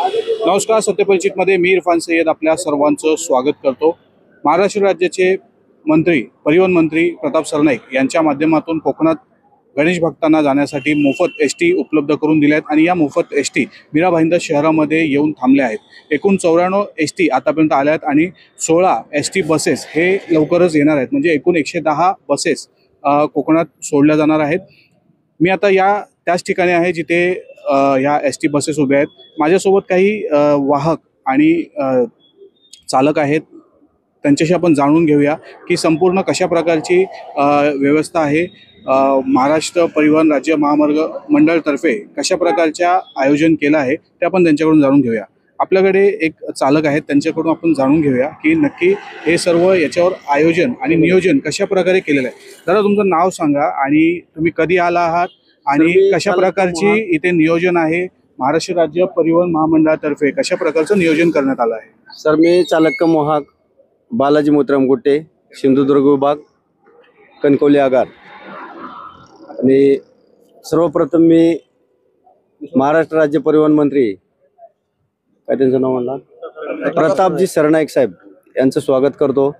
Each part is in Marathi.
नमस्कार, सत्यपरिचितमध्ये मी इरफान सय्यद आपल्या सर्वांचं स्वागत करतो। महाराष्ट्र राज्याचे मंत्री परिवहन मंत्री प्रताप सरनाईक यांच्या माध्यमातून कोकणात गणेश भक्तांना जाण्यासाठी मोफत एसटी उपलब्ध करून दिल्या आहेत आणि या मोफत एसटी मीरा भाईंदर शहरामध्ये येऊन थांबल्या आहेत। एकूण 94 एसटी आतापर्यंत आल्या आहेत आणि 16 एसटी बसेस हे लवकरच येणार आहेत, म्हणजे एकूण 110 बसेस कोकणात सोडल्या जाणार आहेत। मी आता त्याच ठिकाणी आहे जिथे ह्या एसटी बसेस उभ्या आहेत। माझ्यासोबत काही वाहक आणि चालक आहेत, त्यांच्याशी आपण जाणून घेऊया की संपूर्ण कशा प्रकारची व्यवस्था आहे। महाराष्ट्र परिवहन राज्य महामार्ग मंडळातर्फे कशा प्रकारच्या आयोजन केलं आहे ते आपण त्यांच्याकडून जाणून घेऊया। आपल्याकडे एक चालक आहेत, त्यांच्याकडून आपण जाणून घेऊया की नक्की हे सर्व याच्यावर आयोजन आणि नियोजन कशा प्रकारे केलेलं आहे। दादा, तुमचं नाव सांगा आणि तुम्ही कधी आला आहात आणि कशा प्रकारची इथे नियोजन आहे। महाराष्ट्र राज्य परिवहन महामंडळातर्फे कशा प्रकारचं नियोजन करण्यात आलं आहे? सर, मी चालक मोहाक बालाजी मोत्राम गुट्टे, सिंधुदुर्ग विभाग, कणकवली आगार। आणि सर्वप्रथम मी महाराष्ट्र राज्य परिवहन मंत्री काय त्यांचं नाव म्हणलं प्रतापजी सरनाईक साहेब यांचं स्वागत करतो।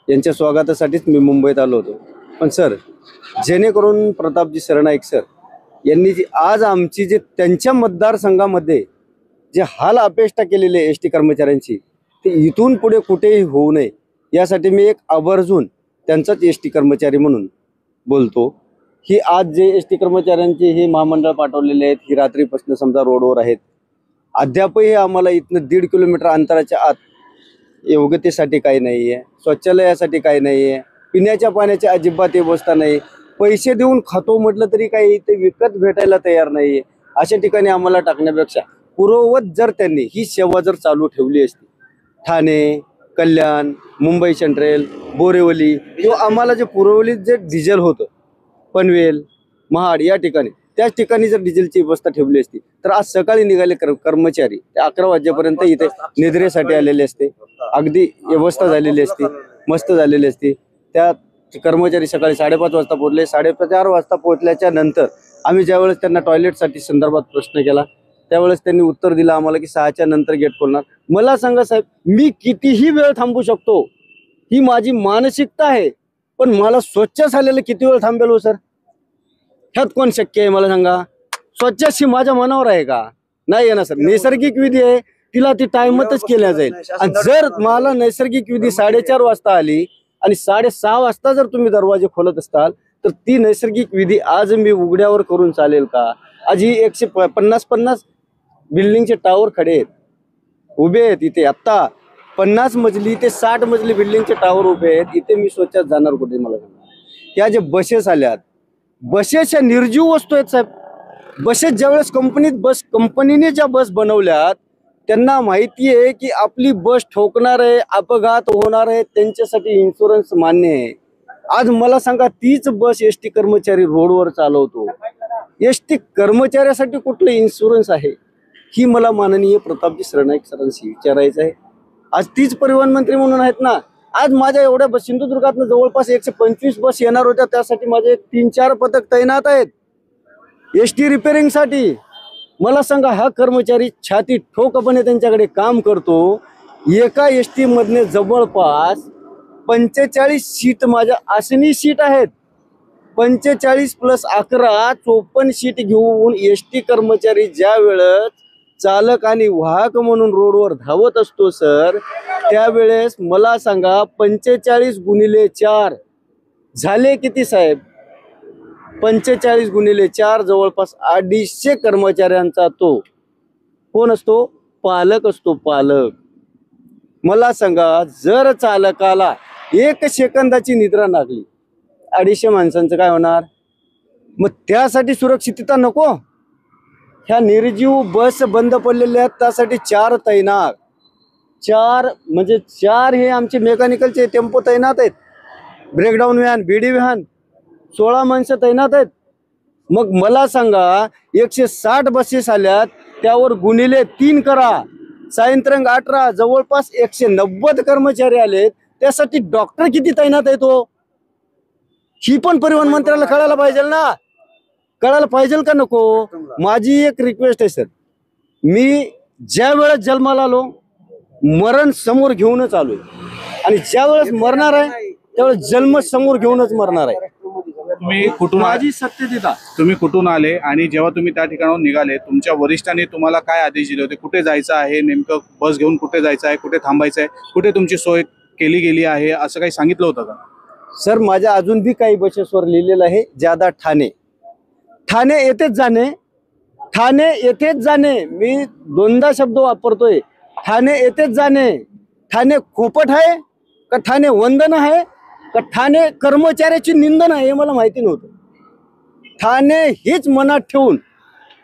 यांच्या स्वागतासाठीच मी मुंबईत आलो होतो। पण सर, जेणेकरून प्रतापजी सरनाईक सर यांनी आज आमची जे त्यांच्या मतदारसंघामध्ये जे हाल अपेष्टा केलेले एसटी कर्मचाऱ्यांची, ते इथून पुढे कुठेही होऊ नये यासाठी मी एक आवर्जून त्यांचाच एसटी कर्मचारी म्हणून बोलतो की आज जे एसटी कर्मचाऱ्यांचे हे महामंडळ पाठवलेले आहेत, ही रात्रीपासून समजा रोडवर आहेत, अद्यापही आम्हाला इथनं 1.5 किलोमीटर अंतराच्या आत योग्यतेसाठी काही नाही आहे, शौचालयासाठी काही नाही आहे, पिण्याच्या पाण्याची अजिबात व्यवस्था नाही। पैसे देऊन खातो म्हटलं तरी काही ते विकत भेटायला तयार नाही आहे। अशा ठिकाणी आम्हाला टाकण्यापेक्षा पूर्ववत जर त्यांनी ही सेवा जर चालू ठेवली असती, ठाणे, कल्याण, मुंबई सेंट्रल, बोरिवली किंवा आम्हाला जे पुरवलीत जे डिझेल होतं पनवेल, महाड या ठिकाणी, त्याच ठिकाणी जर डिझेलची व्यवस्था ठेवली असती तर आज सकाळी निघाले कर्मचारी ते 11 वाजेपर्यंत इथे निद्रेसाठी आलेले असते। अगदी व्यवस्था झालेली असती, मस्त झालेली असती। त्या कर्मचारी सकाळी 5:30 वाजता पोहोचले। 4:30 वाजता पोहोचल्याच्या नंतर आम्ही ज्यावेळेस त्यांना टॉयलेटसाठी संदर्भात प्रश्न केला त्यावेळेस त्यांनी उत्तर दिलं आम्हाला की 6च्या नंतर गेट खोलणार। मला सांगा साहेब, मी कितीही वेळ थांबू शकतो, ही माझी मानसिकता आहे, पण मला स्वच्छ झालेलं किती वेळ थांबेल हो सर? ह्यात कोण शक्य आहे मला सांगा? स्वच्छशी माझ्या मनावर आहे का? नाही आहे ना सर। नैसर्गिक विधी आहे, तिला ती टाइमतच केल्या जाईल। आणि जर मला नैसर्गिक विधी 4:30 वाजता आली आणि 6:30 वाजता जर तुम्ही दरवाजे खोलत असताल तर ती नैसर्गिक विधी आज मी उघड्यावर करून चालेल का? आज ही 150 बिल्डिंगचे टावर खडे आहेत, उभे आहेत इथे। आता 50 मजली ते 60 मजली बिल्डिंगचे टावर उभे आहेत, इथे मी स्वच्छता जाणार कुठे मला सांगा? ह्या जे बसेस आल्यात, बसेसच्या निर्जीव वस्तू आहेत साहेब। बसेस ज्यावेळेस कंपनीने ज्या बस बनवल्यात त्यांना माहिती आहे की आपली बस ठोकणार आहे, अपघात होणार आहे, त्यांच्यासाठी इन्शुरन्स मान्य आहे। आज मला सांगा, तीच बस एसटी कर्मचारी रोडवर चालवतो, एसटी कर्मचाऱ्यासाठी कुठलं इन्शुरन्स आहे? ही मला माननीय प्रतापजी सरनाईक सरांशी विचारायचं आहे। आज तीच परिवहन मंत्री म्हणून आहेत ना। आज माझ्या एवढ्या बस सिंधुदुर्गातनं जवळपास 125 बस येणार होत्या, त्यासाठी माझे 3-4 पथक तैनात आहेत एसटी रिपेअरिंगसाठी। मला सांगा, हा कर्मचारी छाती ठोकपणे त्यांच्याकडे काम करतो। एका एसटी मधने जवळपास 45 सीट माझ्या आसनी सीट आहेत। 45 + 11 54 सीट घेऊन एसटी कर्मचारी ज्या वेळेस चालक आणि वाहक म्हणून रोडवर धावत असतो सर, त्यावेळेस मला सांगा 45 × 4 झाले किती साहेब? 45 × 4 जवळपास 250 कर्मचाऱ्यांचा तो कोण असतो? पालक असतो, पालक। मला सांगा, जर चालकाला 1 सेकंदाची निद्रा लागली, 250 माणसांचं काय होणार? मग त्यासाठी सुरक्षितता नको? ह्या निर्जीव बस बंद पडलेल्या आहेत, त्यासाठी 4 तैनात, 4 म्हणजे 4 हे आमचे मेकॅनिकलचे टेम्पो तैनात आहेत, ब्रेकडाऊन व्हॅन, बीडी व्हॅन, 16 माणसं तैनात आहेत। मग मला सांगा, 160 बसेस आल्यात, त्यावर ×3 करा, सायंत्रंग 18, जवळपास 190 कर्मचारी आलेत, त्यासाठी डॉक्टर किती तैनात आहेत हो? ही पण परिवहन मंत्र्याला कळायला पाहिजे ना, कळायला पाहिजे का नको? माझी एक रिक्वेस्ट आहे सर, मी ज्या वेळेस जन्माला आलो मरण समोर घेऊनच आलोय आणि ज्या वेळेस मरणार आहे त्यावेळेस जन्म समोर घेऊनच मरणार आहे. तुम्ही कुठून माझी सत्यता तुम्ही कुठून आले आणि जेव्हा तुम्ही त्या ठिकाणाहून निघाले तुमच्या वरिष्ठांनी तुम्हाला काय आदेश दिले होते? कुठे जायचं आहे नेमकं, बस घेऊन कुठे जायचं आहे, कुठे थांबायचं आहे, कुठे तुमची सोय केली गेली आहे, असं काही सांगितलं होतं का? सर माझ्या अजून बी काही बसेसवर लिहिलेलं आहे ज्यादा ठाणे. ठाणे येथेच जाणे, ठाणे येथेच जाणे. मी दोनदा शब्द वापरतोय. ठाणे येथेच जाणे. ठाणे खोपट आहे का ठाणे वंदन आहे का ठाणे कर्मचाऱ्याची निंदन आहे हे मला माहिती नव्हतं. ठाणे हीच मनात ठेवून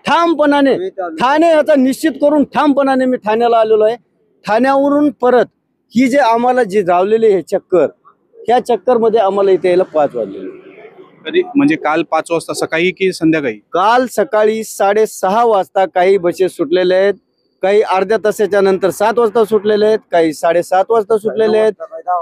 ठामपणाने ठाणे याचा निश्चित करून ठामपणाने मी ठाण्याला आलेलो आहे. ठाण्यावरून परत ही जे आम्हाला जी लावलेली आहे चक्कर, ह्या चक्कर मध्ये आम्हाला इथे यायला 5 वाजले. कधी म्हणजे काल 5 वाजता सकाळी की संध्याकाळी? काल सकाळी 6:30 वाजता काही बसेस सुटलेले आहेत, काही अर्ध्या तासाच्या नंतर 7 वाजता सुटलेले आहेत, काही 7:30 वाजता सुटलेले आहेत.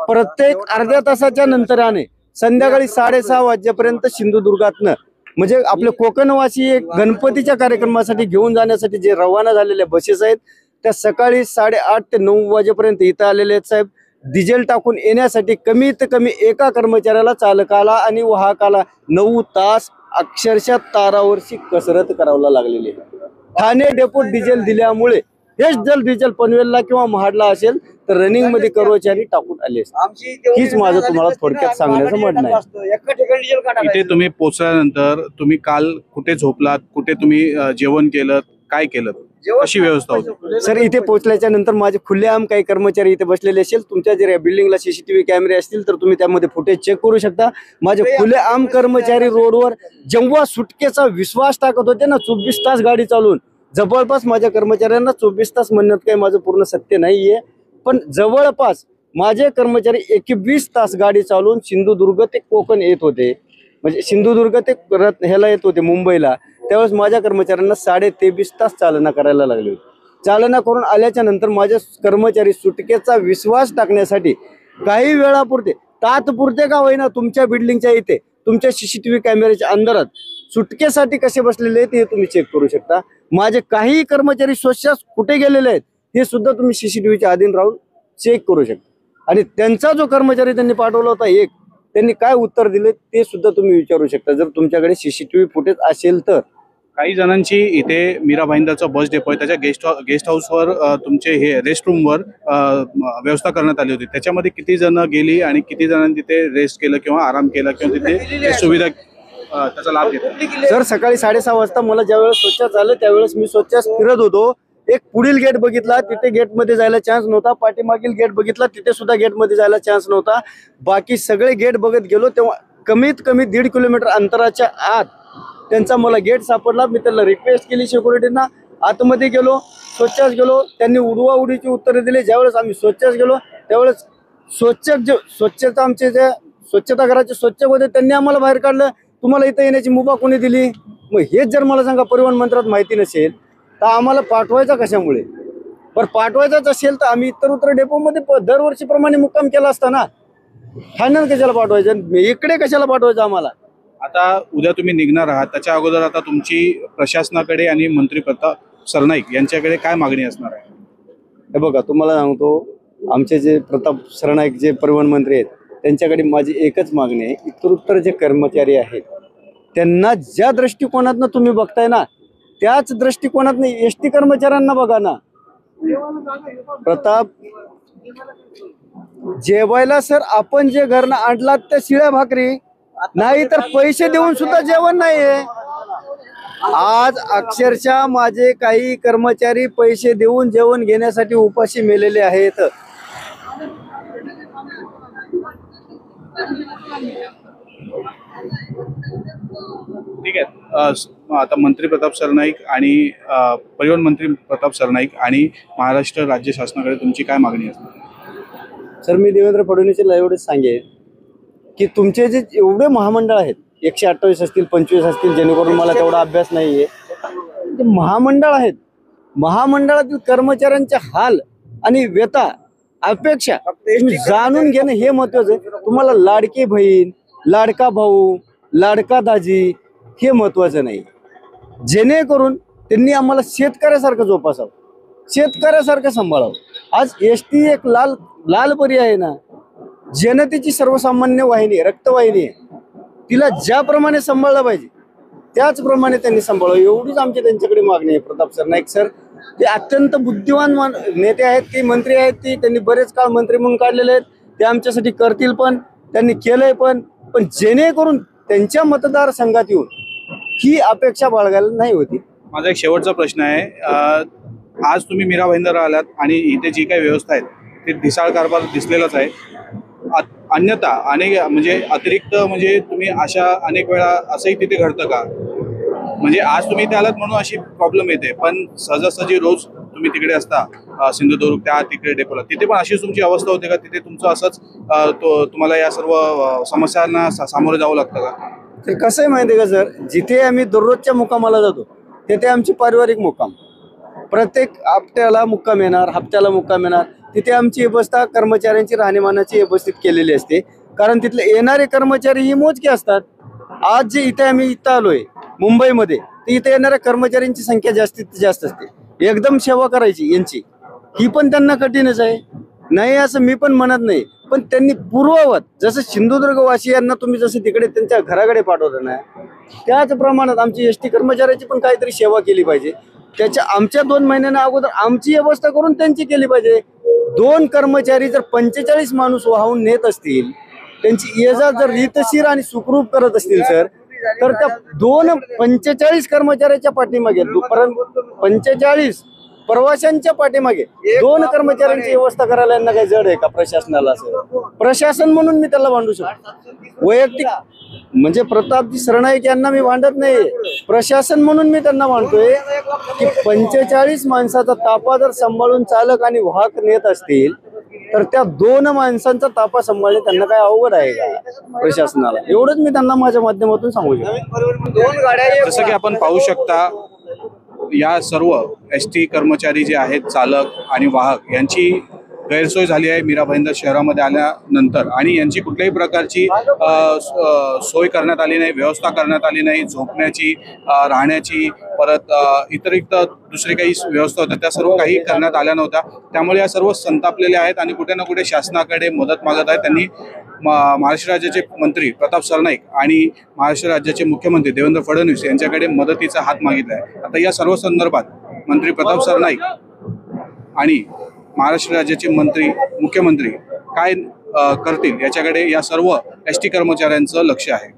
प्रत्येक अर्ध्या तासाच्या नंतराने संध्याकाळी 6:30 वाजेपर्यंत सिंधुदुर्गातनं म्हणजे आपले कोकणवासी एक गणपतीच्या कार्यक्रमासाठी घेऊन जाण्यासाठी जे रवाना झालेल्या बसेस आहेत त्या सकाळी 8:30 ते 9 वाजेपर्यंत इथं आलेले आहेत. साहेब डिझेल टाकून येण्यासाठी कमीत कमी एका कर्मचाऱ्याला, चालकाला आणि वाहकाला 9 तास अक्षरशः तारावरची कसरत करावं लागलेली आहे. ठाणे डेपोट डिझेल दिल्यामुळे हेच जल डिझेल पनवेलला किंवा महाडला असेल तर रनिंग मध्ये कर्मचारी टाकून आले असते. हीच माझं तुम्हाला थोडक्यात सांगण्याचं म्हणणं आहे. इथे तुम्ही पोहोचल्यानंतर तुम्ही काल कुठे झोपलात, कुठे तुम्ही जेवण केलं, काय केलं, कशी व्यवस्था होती? सर इथे पोहोचल्याच्या नंतर माझे खुलेआम काही कर्मचारी इथे बसलेले असेल. तुमच्या जर बिल्डिंगला सीसीटीव्ही कॅमेरे असतील तर तुम्ही त्यामध्ये फुटेज चेक करू शकता. माझे खुलेआम कर्मचारी रोडवर जेव्हा सुटकेचा विश्वास टाकत होते ना 24 तास गाडी चालवून, जवळपास माझ्या कर्मचाऱ्यांना 24 तास म्हणण्यात काही माझं पूर्ण सत्य नाहीये, पण जवळपास माझे कर्मचारी 21 तास गाडी चालवून सिंधुदुर्ग ते कोकण येत होते. म्हणजे सिंधुदुर्ग ते ह्याला येत होते मुंबईला. त्यावेळेस माझ्या कर्मचाऱ्यांना 23.5 तास चालना करायला लागली होती. चालना करून आल्याच्या नंतर माझे कर्मचारी सुटकेचा विश्वास टाकण्यासाठी काही वेळापुरते, तात्पुरते का होईना, तुमच्या बिल्डिंगच्या इथे तुमच्या सीसीटीव्ही कॅमेऱ्याच्या अंधारात सुटकेसाठी कसे बसलेले आहेत हे तुम्ही चेक करू शकता. माझे काही कर्मचारी स्वतः कुठे गेलेले आहेत हे सुद्धा तुम्ही सीसीटीव्हीच्या अधीन राहून चेक करू शकता. आणि त्यांचा जो कर्मचारी त्यांनी पाठवला होता त्यांनी काय उत्तर दिले ते सुद्धा तुम्ही विचारू शकता जर तुमच्याकडे सीसीटीव्ही फुटेज असेल तर. काही जणांची इथे मीरा भाईंदरचा बस डेपो आहे त्याच्या गेस्ट हाऊसवर तुमचे हे रेस्ट रूमवर व्यवस्था करण्यात आली होती. त्याच्यामध्ये किती जण गेली आणि किती जणांनी तिथे रेस्ट केलं किंवा आराम केला किंवा तिथे सुविधा त्याचा लाभ घेतला? सर सकाळी 6:30 वाजता मला ज्यावेळेस स्वच्छ झालं त्यावेळेस मी स्वच्छ फिरत होतो. एक पुढील गेट बघितला, तिथे गेटमध्ये जायला चान्स नव्हता. पाठीमागील गेट बघितला, तिथे सुद्धा गेटमध्ये जायला चान्स नव्हता. बाकी सगळे गेट बघत गेलो तेव्हा कमीत कमी 1.5 किलोमीटर अंतराच्या आत त्यांचा मला गेट सापडला. मी त्यांना रिक्वेस्ट केली सिक्युरिटीना, आतमध्ये गेलो, स्वच्छच गेलो. त्यांनी उडवाउडीची उत्तरे दिली. ज्यावेळेस आम्ही स्वच्छच गेलो त्यावेळेस स्वच्छता आमचे जे स्वच्छतागृहाचे स्वच्छ होते त्यांनी आम्हाला बाहेर काढलं. तुम्हाला इथं येण्याची मुभा कोणी दिली? मग हेच जर मला सांगा परिवहन मंत्र्यात माहिती नसेल तर आम्हाला पाठवायचा कशामुळे? पण पाठवायचाच असेल तर आम्ही इतर डेपोमध्ये दरवर्षीप्रमाणे मुक्काम केला असता ना. ठाण्यात कशाला पाठवायचं, इकडे कशाला पाठवायचं आम्हाला? आता उद्या तुम्ही निघणार आहात, त्याच्या अगोदर आता तुमची प्रशासनाकडे आणि मंत्री प्रताप सरनाईक यांच्याकडे काय मागणी असणार आहे? हे बघा तुम्हाला सांगतो, आमचे जे प्रताप सरनाईक जे परिवहन मंत्री आहेत त्यांच्याकडे माझी एकच मागणी आहे. इतरोत्तर जे कर्मचारी आहेत त्यांना ज्या दृष्टिकोनातनं तुम्ही बघताय ना त्याच दृष्टिकोनातनं एसटी कर्मचाऱ्यांना बघा ना. प्रताप जेवायला सर आपण जे घरनं आणलात त्या शिळ्या भाकरी नाही तर पैसे देऊन सुद्धा जेवण नाहीये. आज अक्षरशः माझे काही कर्मचारी पैसे देऊन जेवण घेण्यासाठी उपाशी मेलेले आहेत. ठीक आहे. आता मंत्री प्रताप सरनाईक आणि परिवहन मंत्री प्रताप सरनाईक आणि महाराष्ट्र राज्य शासनाकडे तुमची काय मागणी असणार? सर मी देवेंद्र फडणवीसला एवढंच सांगेन की तुमचे जे एवढे महामंडळ आहेत 128 असतील 25 असतील, जेणेकरून मला तेवढा अभ्यास नाहीये, ते महामंडळ आहेत. महामंडळातील कर्मचाऱ्यांचे हाल आणि व्यथा अपेक्षा तुम्ही जाणून घेणं हे महत्वाचं आहे. तुम्हाला लाडकी बहीण, लाडका भाऊ, लाडका दाजी हे महत्वाचं नाही, जेणेकरून त्यांनी आम्हाला शेतकऱ्यासारखं जोपासावं. शेतकऱ्यासारखं सांभाळावं. आज एसटी एक लाल परी आहे ना, जनतेची सर्वसामान्य वाहिनी आहे, रक्तवाहिनी आहे. तिला ज्याप्रमाणे सांभाळलं पाहिजे त्याचप्रमाणे त्यांनी सांभाळावं, एवढीच आमची त्यांच्याकडे मागणी आहे. प्रताप सरनाईक सर ते अत्यंत बुद्धिमान नेते आहेत, ते मंत्री आहेत, ते त्यांनी बरेच काळ मंत्री म्हणून काढलेले आहेत. ते आमच्यासाठी करतील पण, त्यांनी केलंय पण जेणेकरून त्यांच्या मतदारसंघात येऊन ही अपेक्षा बाळगायला नाही होती. माझा एक शेवटचा प्रश्न आहे. आज तुम्ही मीरा भाईंदर आलात आणि इथे जी काही व्यवस्था आहे ते ढिसाळ कारभार दिसलेलाच आहे. अन्यथा अनेक म्हणजे अतिरिक्त म्हणजे तुम्ही अशा अनेक वेळा असंही तिथे घडतं का? म्हणजे आज तुम्ही इथे आलात म्हणून अशी प्रॉब्लेम येते, पण सहजासहजी रोज तुम्ही तिकडे असता सिंधुदुर्ग त्या तिकडे डेपोला, तिथे पण अशीच तुमची अवस्था होते का? तिथे तुमचं असंच तुम्हाला या सर्व समस्यांना सामोरं जावं लागतं का? ते कसं आहे माहिती आहे का सर, जिथे आम्ही दररोजच्या मुक्कामाला जातो तिथे आमची पारिवारिक मुक्काम, प्रत्येक हप्त्याला मुक्काम येणार, हप्त्याला मुक्काम येणार. तिथे आमची व्यवस्था कर्मचाऱ्यांची राहणीमानाची व्यवस्थित केलेली असते, कारण तिथले येणारे कर्मचारी ही मोजके असतात. आज जे इथे आम्ही इथं आलोय मुंबईमध्ये, तर इथे येणाऱ्या कर्मचाऱ्यांची संख्या जास्तीत जास्त असते. एकदम सेवा करायची यांची ही पण त्यांना कठीणच आहे. नाही असं मी पण म्हणत नाही, पण त्यांनी पूर्ववत जसं सिंधुदुर्गवासियांना तुम्ही जसं तिकडे त्यांच्या घराकडे पाठवलं ना, त्याच प्रमाणात आमची एसटी कर्मचाऱ्याची पण काहीतरी सेवा केली पाहिजे. त्याच्या आमच्या 2 महिन्यांना अगोदर आमची व्यवस्था करून त्यांची केली पाहिजे. 2 कर्मचारी जर 45 माणूस वाहून नेत असतील, त्यांची ये जा जर रीतशीर आणि सुखरूप करत असतील सर, तर त्या 45 कर्मचाऱ्याच्या पाठीमागे 45 प्रवाशांच्या पाठीमागे 2 कर्मचाऱ्यांची व्यवस्था करायला यांना काही जड आहे का प्रशासनाला? असं प्रशासन म्हणून मी त्याला भांडू शकतो. वैयक्तिक म्हणजे प्रतापजी सरनाईक यांना मी भांडत नाही, प्रशासन म्हणून मी त्यांना भांडतोय की 45 माणसाचा ताफा जर सांभाळून चालक आणि वाहक नेत असतील, तर त्या 2 माणसांचा ताफा सांभाळणे त्यांना काय अवघड आहे का प्रशासनाला? एवढंच मी त्यांना माझ्या माध्यमातून सांगू शकतो. जसं की आपण पाहू शकता, या सर्व एसटी कर्मचारी जे आहेत, चालक आणि वाहक, यांची गैरसोय झाली आहे मीरा भाईंदर शहरामध्ये आल्यानंतर, आणि यांची कुठल्याही प्रकारची सोय करण्यात आली नाही, व्यवस्था करण्यात आली नाही. झोपण्याची, राहण्याची, परत इतरिक्त दुसरी काही व्यवस्था होत्या त्या सर्व काही करण्यात आल्या नव्हत्या. त्यामुळे या सर्व संतापलेले आहेत आणि कुठे ना कुठे शासनाकडे मदत मागत आहेत. त्यांनी महाराष्ट्र राज्याचे मंत्री प्रताप सरनाईक आणि महाराष्ट्र राज्याचे मुख्यमंत्री देवेंद्र फडणवीस यांच्याकडे मदतीचा हात मागितला आहे. आता या सर्व संदर्भात मंत्री प्रताप सरनाईक आणि महाराष्ट्र राज्याचे मुख्यमंत्री काय करतील याच्याकडे या सर्व एसटी कर्मचाऱ्यांचं लक्ष आहे.